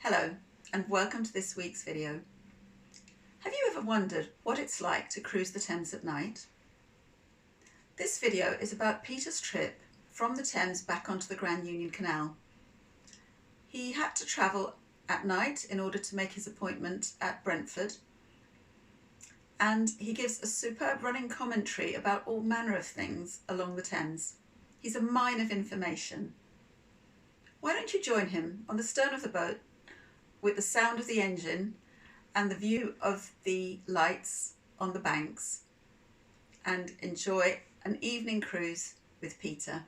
Hello and welcome to this week's video. Have you ever wondered what it's like to cruise the Thames at night? This video is about Peter's trip from the Thames back onto the Grand Union Canal. He had to travel at night in order to make his appointment at Brentford, and he gives a superb running commentary about all manner of things along the Thames. He's a mine of information. Why don't you join him on the stern of the boat with the sound of the engine and the view of the lights on the banks, and enjoy an evening cruise with Peter.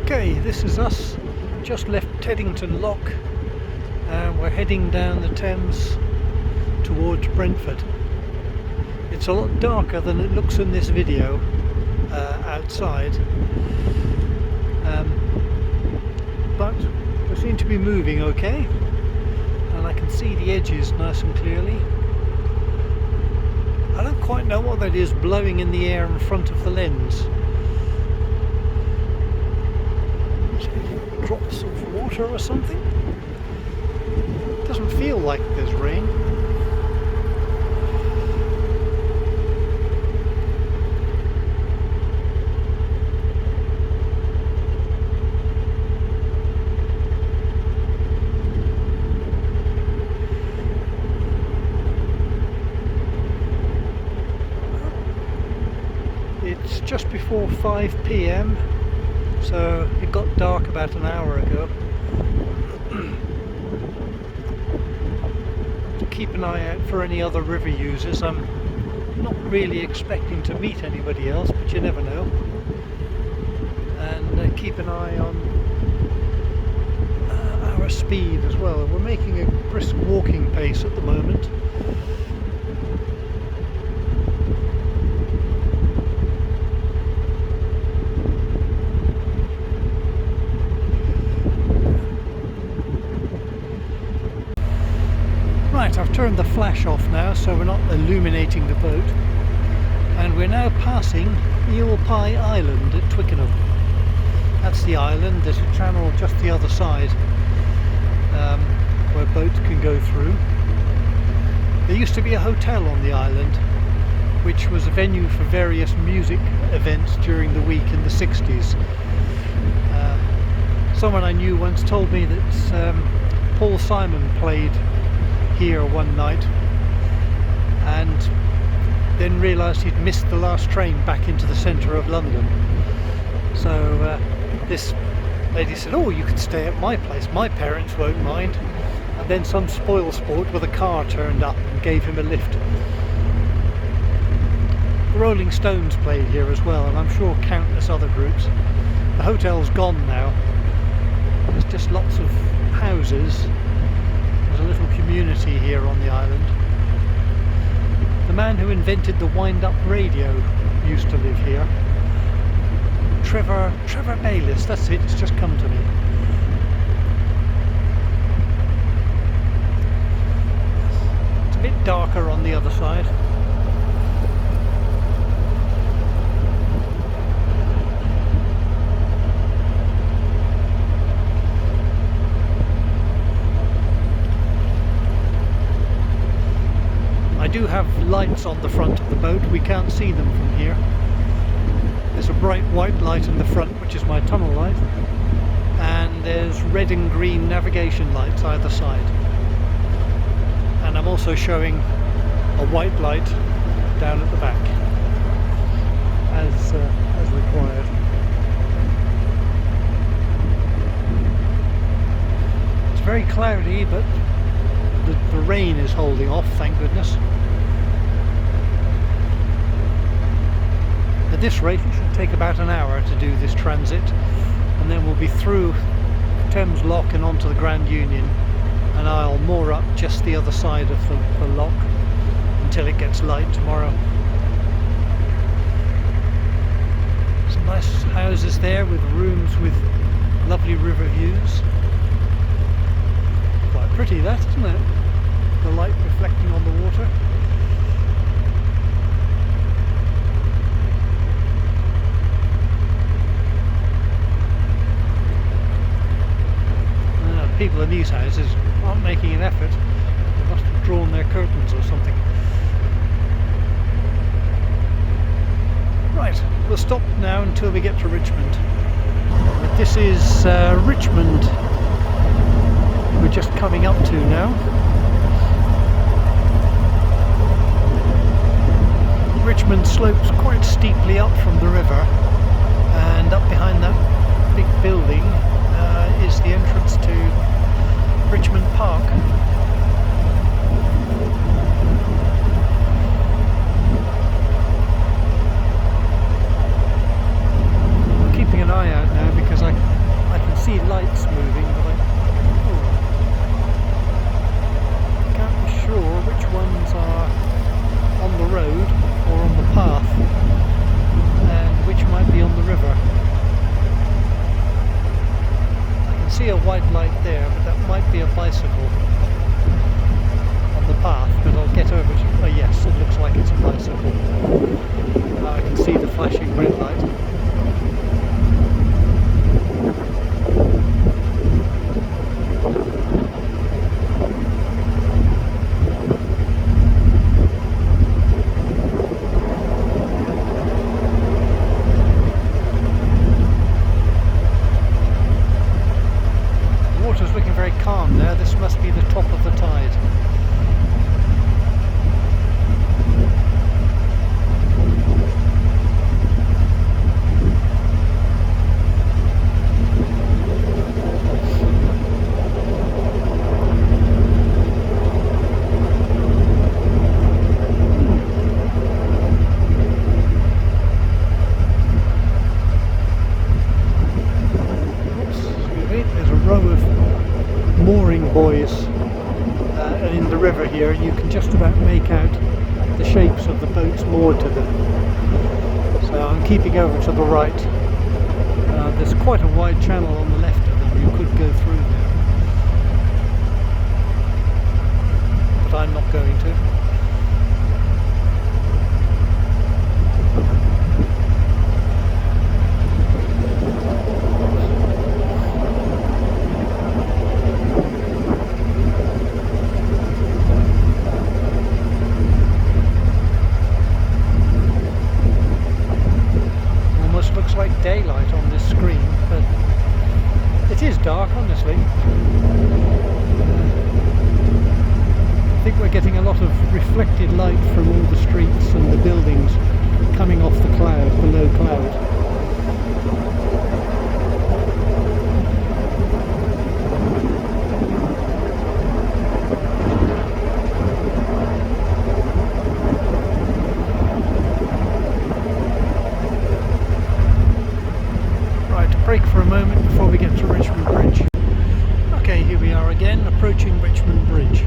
Okay, this is us. Just left Teddington Lock and we're heading down the Thames towards Brentford. It's a lot darker than it looks in this video outside, but we seem to be moving okay, and I can see the edges nice and clearly. I don't quite know what that is blowing in the air in front of the lens. Drops of water or something. It doesn't feel like there's rain. It's just before 5 p.m. so it got dark about an hour ago. Keep an eye out for any other river users. I'm not really expecting to meet anybody else, but you never know. And keep an eye on our speed as well. We're making a brisk walking pace at the moment. Right, I've turned the flash off now so we're not illuminating the boat, and we're now passing Eel Pie Island at Twickenham. That's the island. There's a channel just the other side where boats can go through. There used to be a hotel on the island which was a venue for various music events during the week in the 60s. Someone I knew once told me that Paul Simon played here one night and then realised he'd missed the last train back into the centre of London. So this lady said, "Oh, you can stay at my place, my parents won't mind." And then some spoil sport with a car turned up and gave him a lift. The Rolling Stones played here as well, and I'm sure countless other groups. The hotel's gone now. There's just lots of houses. There's a little community here on the island. The man who invented the wind-up radio used to live here. Trevor Bayliss, that's it, it's just come to me. It's a bit darker on the other side. I do have lights on the front of the boat. We can't see them from here. There's a bright white light in the front, which is my tunnel light, and there's red and green navigation lights either side. And I'm also showing a white light down at the back as required. It's very cloudy, but the rain is holding off, thank goodness. At this rate it should take about an hour to do this transit, and then we'll be through Thames Lock and onto the Grand Union, and I'll moor up just the other side of the lock until it gets light tomorrow. Some nice houses there with rooms with lovely river views. Quite pretty that, isn't it? The light reflecting on the water. these houses aren't making an effort. They must have drawn their curtains or something. Right, we'll stop now until we get to Richmond. This is Richmond we're just coming up to now. Richmond slopes quite steeply up from the river, and up behind that big building is the entrance to Richmond Park. I'm keeping an eye out now because I can see lights moving, but I can't be sure which ones are on the road or on the path and which might be on the river. I can see a white light there, but that might be a bicycle on the path, but I'll get over to... oh yes, it looks like it's a bicycle. I can see the flashing red light. Calm there, this must be the top of the tide. There's a row of mooring buoys in the river here. You can just about make out the shapes of the boats moored to them. So I'm keeping over to the right. There's quite a wide channel on the left of them. You could go through there, but I'm not going to. Like daylight on this screen, but it is dark, honestly. I think we're getting a lot of reflected light from all the streets and the buildings coming off the cloud, below cloud. Break for a moment before we get to Richmond Bridge. Okay, here we are again, approaching Richmond Bridge.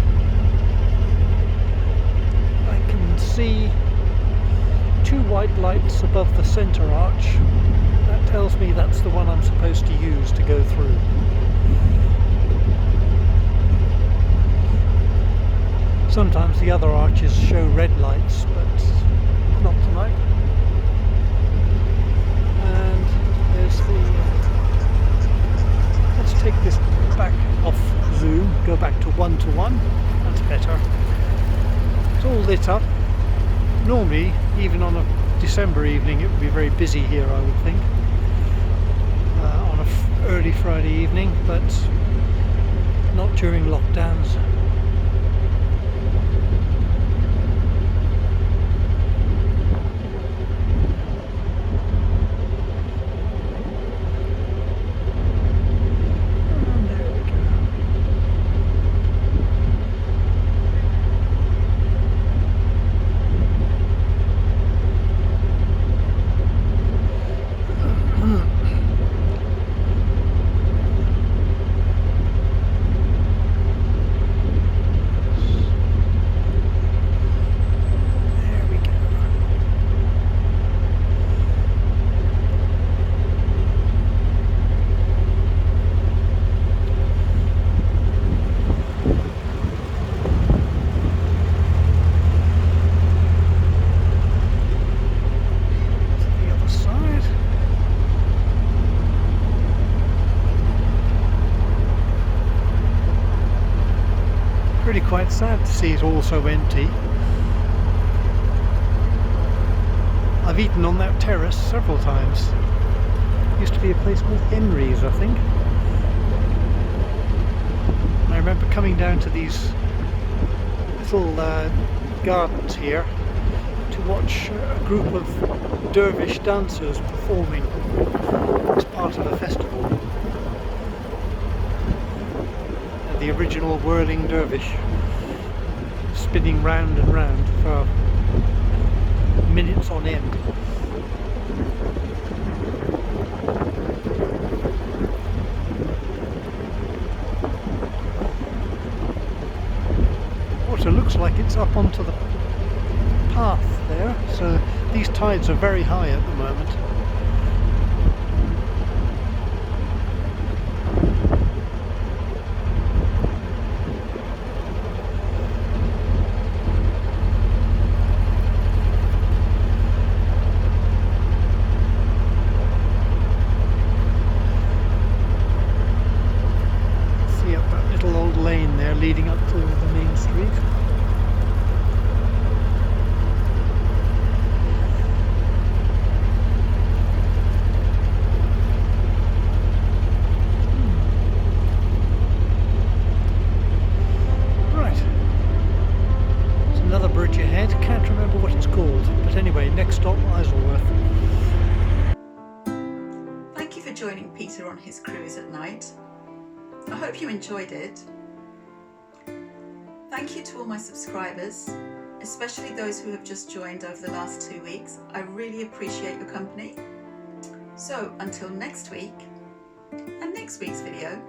I can see two white lights above the centre arch. That tells me that's the one I'm supposed to use to go through. Sometimes the other arches show red lights, but not tonight. And there's the... let's take this back off zoom, go back to 1:1, that's better. It's all lit up. Normally, even on a December evening, it would be very busy here, I would think, on an early Friday evening, but not during lockdowns. quite sad to see it all so empty. I've eaten on that terrace several times. Used to be a place called Henry's, I think. I remember coming down to these little gardens here to watch a group of dervish dancers performing as part of a festival. The original whirling dervish, spinning round and round for minutes on end. Water looks like it's up onto the path there, so these tides are very high at the moment. See up that little old lane there leading up to the main street. Another bridge ahead, can't remember what it's called, but anyway, next stop Isleworth. Thank you for joining Peter on his cruise at night. I hope you enjoyed it. Thank you to all my subscribers, especially those who have just joined over the last 2 weeks. I really appreciate your company. So until next week and next week's video,